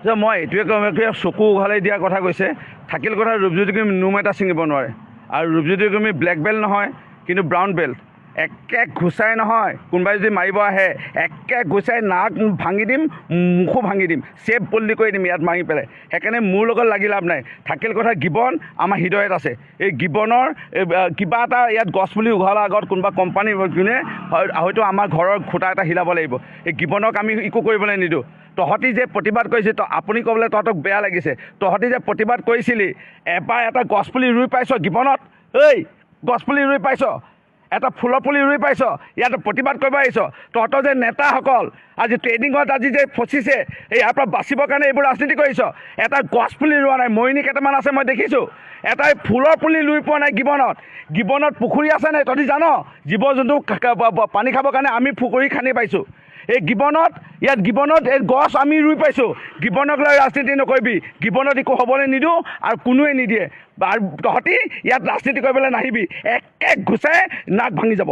যে মই এইটোৱে চকু উঘালাই দিয়াৰ কথা কৈছে। থাকিল কথা ৰূপজ্যোতি কুৰ্মী নোম এটা ছিঙিব নোৱাৰে, আৰু ৰূপজ্যোতি কুৰ্মী ব্লেক বেল্ট নহয় কিন্তু ব্ৰাউন বেল্ট। একে ঘুচাই নহয়, কোনোবাই যদি মাৰিব আহে একে ঘুচাই নাক ভাঙি দিম, মুখো ভাঙি দিম, চেপ পল্লি কৰি দিম ইয়াত মাৰি পেলাই। সেইকাৰণে মোৰ লগত লাগি লাভ নাই। থাকিল কথা গিবন আমাৰ হৃদয়ত আছে। এই গিবনৰ কিবা এটা ইয়াত গছপুলি উঘালাৰ আগত কোনোবা কোম্পানী যোনে হয়তো আমাৰ ঘৰৰ খুঁটা এটা হিলাব লাগিব। এই গিবনক আমি একো কৰিবলৈ নিদিওঁ। তহঁতি যে প্ৰতিবাদ কৰিছিল, আপুনি ক'বলৈ তহঁতক বেয়া লাগিছে। তহঁতি যে প্ৰতিবাদ কৰিছিলি, এবাৰ এটা গছপুলি ৰুই পাইছ গিবনত? এই গছপুলি ৰুই পাইছ? এটা ফুলৰ পুলি ৰুই পাইছ? ইয়াত প্ৰতিবাদ কৰিব আহিছ? তহঁতৰ যে নেতাসকল আজি ট্ৰেইনিঙত আজি যে ফচিছে, ইয়াৰ পৰা বাচিবৰ কাৰণে এইবোৰ ৰাজনীতি কৰিছ। এটা গছপুলি ৰোৱা নাই, মৰিনী কেইটামান আছে মই দেখিছোঁ। এটাই ফুলৰ পুলি ৰুই পোৱা নাই গিবনত। গিবনত পুখুৰী আছে নাই তহঁতি জান? জীৱ জন্তু পানী খাবৰ কাৰণে আমি পুখুৰী খান্দি পাইছোঁ। এই গিবনত, ইয়াত গিবনত এই গছ আমি ৰুই পাইছোঁ। গিবনক লৈ ৰাজনীতি নকৰিবি। গিবনত একো হ'বলৈ নিদিওঁ আৰু কোনোৱে নিদিয়ে। আৰু তহঁতি ইয়াত ৰাজনীতি কৰিবলৈ নাহিবি, একে ঘুচাই নাক ভাঙি যাব।